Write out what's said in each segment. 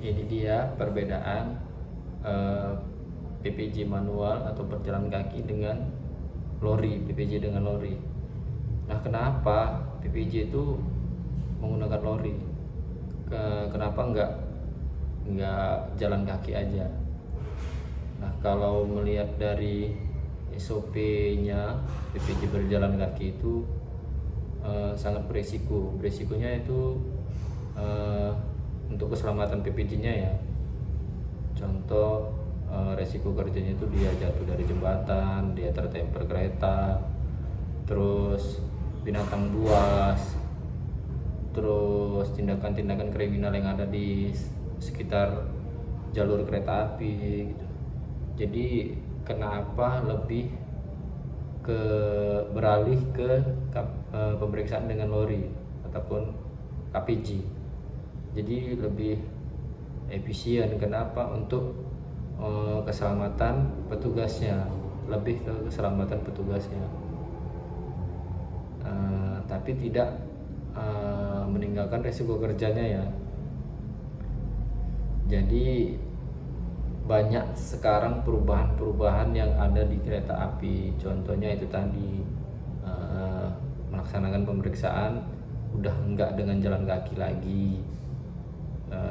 Ini dia perbedaan eh, PPJ manual atau berjalan kaki dengan lori, PPJ dengan lori. Nah, kenapa PPJ itu menggunakan lori? Kenapa nggak jalan kaki aja? Nah, kalau melihat dari SOP-nya, PPJ berjalan kaki itu sangat beresiko. Beresikonya itu untuk keselamatan PPJ-nya ya. Contoh resiko kerjanya itu dia jatuh dari jembatan, dia tertemper kereta, terus binatang buas, terus tindakan-tindakan kriminal yang ada di sekitar jalur kereta api gitu. Jadi kenapa lebih beralih ke pemeriksaan dengan lori ataupun KPJ? Jadi lebih efisien. Kenapa? Untuk keselamatan petugasnya, lebih ke keselamatan petugasnya, tapi tidak meninggalkan resiko kerjanya ya. Jadi banyak sekarang perubahan-perubahan yang ada di kereta api. Contohnya itu tadi, melaksanakan pemeriksaan udah enggak dengan jalan kaki lagi,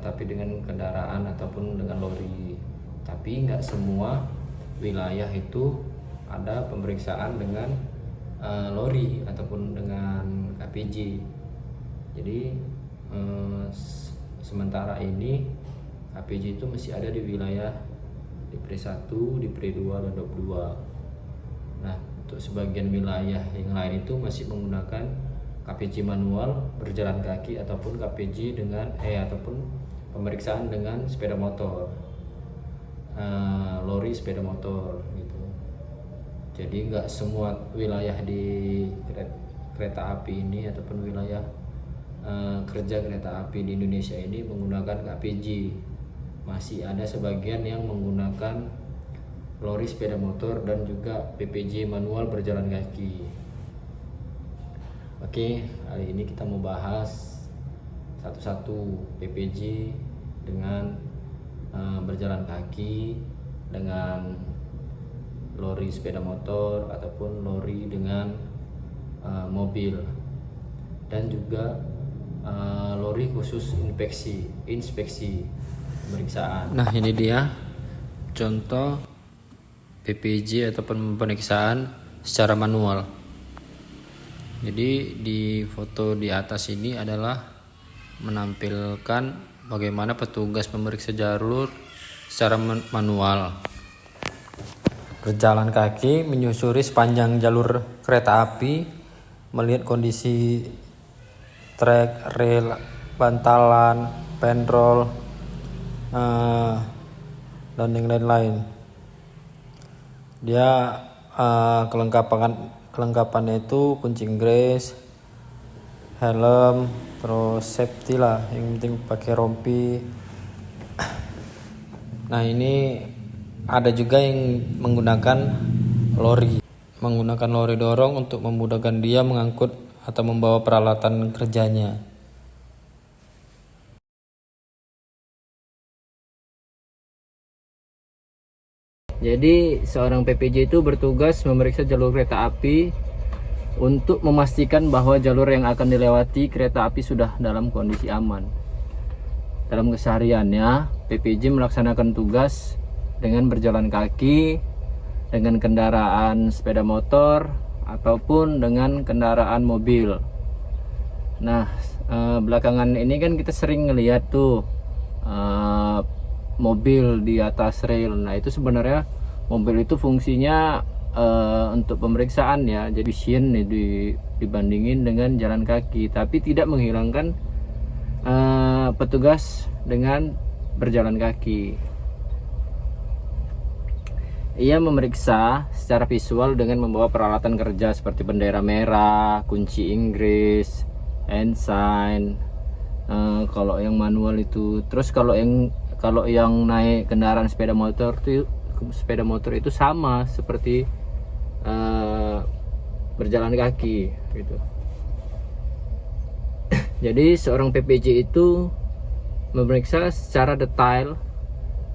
tapi dengan kendaraan ataupun dengan lori. Tapi enggak semua wilayah itu ada pemeriksaan dengan lori ataupun dengan KPJ. Jadi sementara ini KPJ itu masih ada di wilayah di Pre 1, di Pre 2 dan 22. Nah, untuk sebagian wilayah yang lain itu masih menggunakan KPJ manual berjalan kaki ataupun KPJ dengan ataupun pemeriksaan dengan sepeda motor, lori sepeda motor gitu. Jadi nggak semua wilayah di kereta api ini ataupun wilayah kerja kereta api di Indonesia ini menggunakan KPJ. Masih ada sebagian yang menggunakan lori sepeda motor dan juga PPJ manual berjalan kaki. Oke, kali ini kita mau bahas satu-satu PPJ dengan berjalan kaki, dengan lori sepeda motor ataupun lori dengan mobil, dan juga lori khusus inspeksi pemeriksaan. Nah, ini dia contoh PPJ ataupun pemeriksaan secara manual. Jadi di foto di atas ini adalah menampilkan bagaimana petugas memeriksa jalur secara manual. Berjalan kaki menyusuri sepanjang jalur kereta api, melihat kondisi trek, rel, bantalan, penrol, dan yang lain-lain. Dia kelengkapannya itu kunci inggris, helm, terus safety lah, yang penting pakai rompi. Nah, ini ada juga yang menggunakan lori dorong untuk memudahkan dia mengangkut atau membawa peralatan kerjanya. Jadi seorang PPJ itu bertugas memeriksa jalur kereta api untuk memastikan bahwa jalur yang akan dilewati kereta api sudah dalam kondisi aman. Dalam kesehariannya, PPJ melaksanakan tugas dengan berjalan kaki, dengan kendaraan sepeda motor, ataupun dengan kendaraan mobil. Nah, belakangan ini kan kita sering ngelihat tuh mobil di atas rel. Nah, itu sebenarnya mobil itu fungsinya untuk pemeriksaan ya, jadi efisien dibandingin dengan jalan kaki, tapi tidak menghilangkan petugas dengan berjalan kaki. Ia memeriksa secara visual dengan membawa peralatan kerja seperti bendera merah, kunci inggris, ensign. Kalau yang manual itu, terus kalau yang naik kendaraan sepeda motor itu sama seperti berjalan kaki gitu. Jadi seorang PPJ itu memeriksa secara detail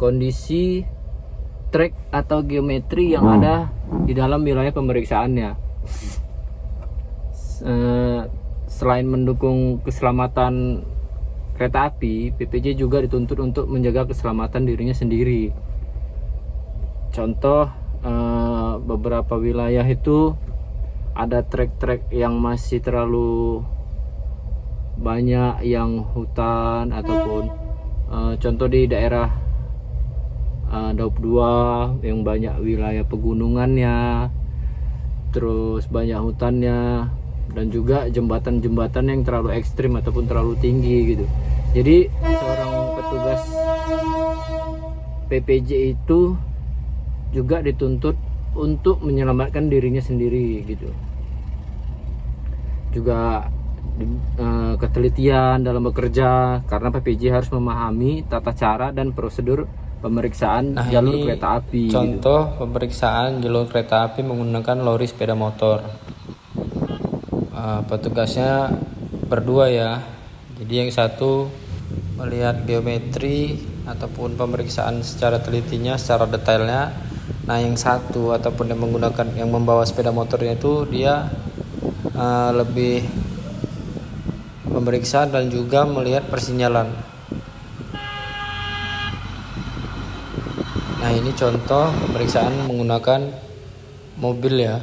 kondisi trek atau geometri yang ada di dalam wilayah pemeriksaannya. Selain mendukung keselamatan kereta api, PPJ juga dituntut untuk menjaga keselamatan dirinya sendiri. Contoh, beberapa wilayah itu ada trek-trek yang masih terlalu banyak yang hutan, ataupun contoh di daerah Daup 2 yang banyak wilayah pegunungannya, terus banyak hutannya, dan juga jembatan-jembatan yang terlalu ekstrim ataupun terlalu tinggi gitu. Jadi seorang petugas PPJ itu juga dituntut untuk menyelamatkan dirinya sendiri gitu. Juga ketelitian dalam bekerja, karena PPJ harus memahami tata cara dan prosedur pemeriksaan jalur kereta api. Contoh pemeriksaan jalur kereta api menggunakan lori sepeda motor. Petugasnya berdua ya. Jadi yang satu melihat geometri ataupun pemeriksaan secara telitinya, secara detailnya. Nah yang satu ataupun yang membawa sepeda motornya itu dia lebih memeriksa dan juga melihat persinyalan. Nah ini contoh pemeriksaan menggunakan mobil ya.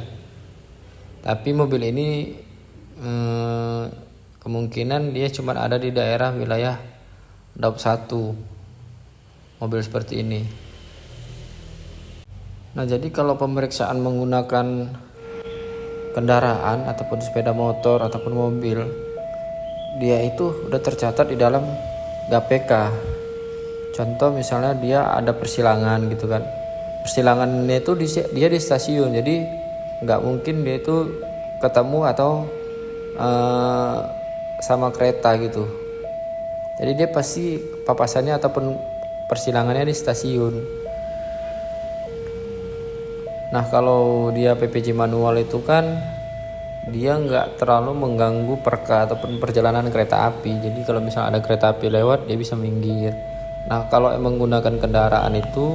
Tapi mobil ini kemungkinan dia cuma ada di daerah wilayah Daup 1, mobil seperti ini. Nah jadi kalau pemeriksaan menggunakan kendaraan ataupun sepeda motor ataupun mobil, dia itu udah tercatat di dalam GAPK. Contoh misalnya dia ada persilangan gitu kan, persilangannya itu dia di stasiun, jadi nggak mungkin dia itu ketemu atau sama kereta gitu. Jadi dia pasti papasannya ataupun persilangannya di stasiun. Nah kalau dia PPJ manual itu kan dia nggak terlalu mengganggu ataupun perjalanan kereta api. Jadi kalau misalnya ada kereta api lewat, dia bisa minggir. Nah kalau menggunakan kendaraan itu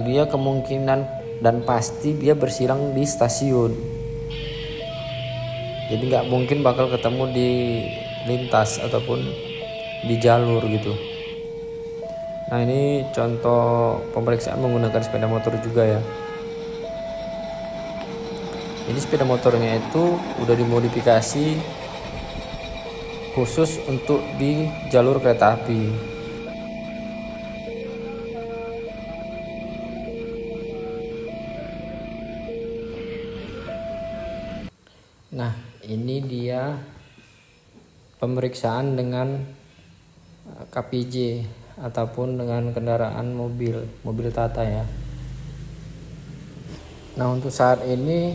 dia kemungkinan dan pasti dia bersilang di stasiun. Jadi nggak mungkin bakal ketemu di lintas ataupun di jalur gitu. Nah ini contoh pemeriksaan menggunakan sepeda motor juga ya. Ini sepeda motornya itu udah dimodifikasi khusus untuk di jalur kereta api. Nah ini dia pemeriksaan dengan KPJ ataupun dengan kendaraan mobil Tata ya. Nah untuk saat ini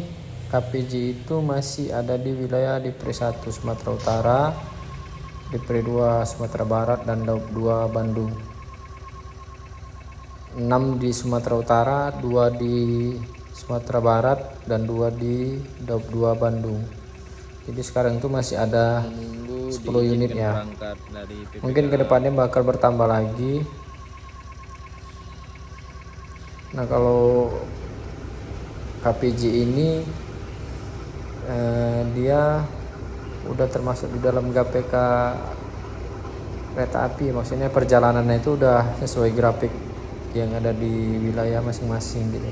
KPJ itu masih ada di wilayah Dipri 1 Sumatera Utara, Dipri 2 Sumatera Barat, dan Daup 2 Bandung. 6 di Sumatera Utara, 2 di Sumatera Barat, dan 2 di Daup 2 Bandung. Jadi sekarang itu masih ada 10 unit ya. Mungkin kedepannya bakal bertambah lagi. Nah kalau KPJ ini dia udah termasuk di dalam GAPK kereta api, maksudnya perjalanannya itu udah sesuai grafik yang ada di wilayah masing-masing gitu.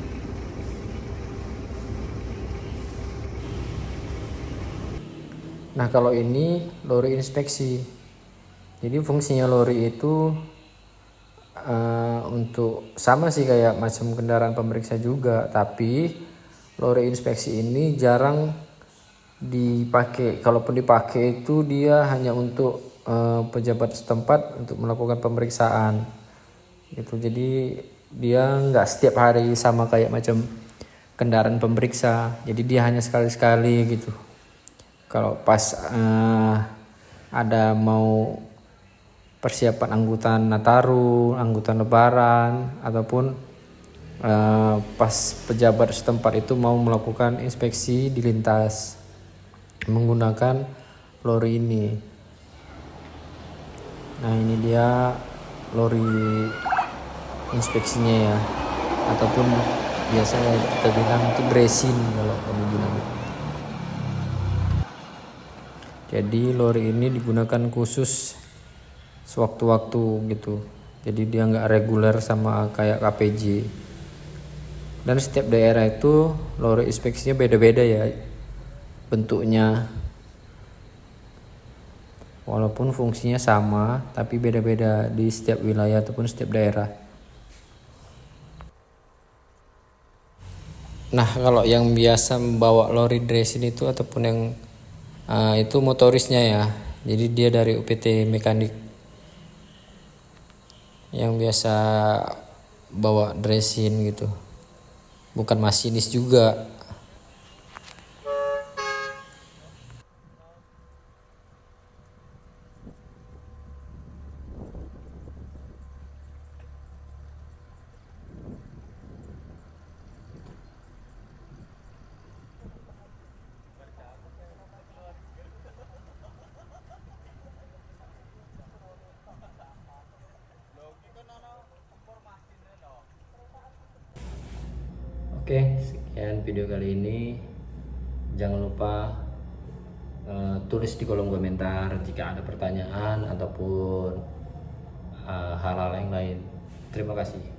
Nah kalau ini lori inspeksi. Jadi fungsinya lori itu untuk sama sih kayak macam kendaraan pemeriksa juga, tapi lori inspeksi ini jarang dipakai. Kalaupun dipakai itu dia hanya untuk pejabat setempat untuk melakukan pemeriksaan gitu. Jadi dia nggak setiap hari sama kayak macam kendaraan pemeriksa. Jadi dia hanya sekali-sekali gitu. Kalau pas ada mau persiapan angkutan Nataru, angkutan Lebaran, ataupun pas pejabat setempat itu mau melakukan inspeksi di lintas menggunakan lori ini. Nah ini dia lori inspeksinya ya, ataupun biasanya kita bilang itu dressing kalau kami bilang. Jadi lori ini digunakan khusus sewaktu-waktu gitu. Jadi dia nggak reguler sama kayak KPJ. Dan setiap daerah itu lori inspeksinya beda-beda ya bentuknya. Walaupun fungsinya sama, tapi beda-beda di setiap wilayah ataupun setiap daerah. Nah, kalau yang biasa membawa lori dressing itu ataupun yang itu motorisnya ya. Jadi dia dari UPT mekanik yang biasa bawa dressing gitu. Bukan masinis juga. Oke, sekian video kali ini. Jangan lupa tulis di kolom komentar jika ada pertanyaan ataupun hal-hal yang lain. Terima kasih.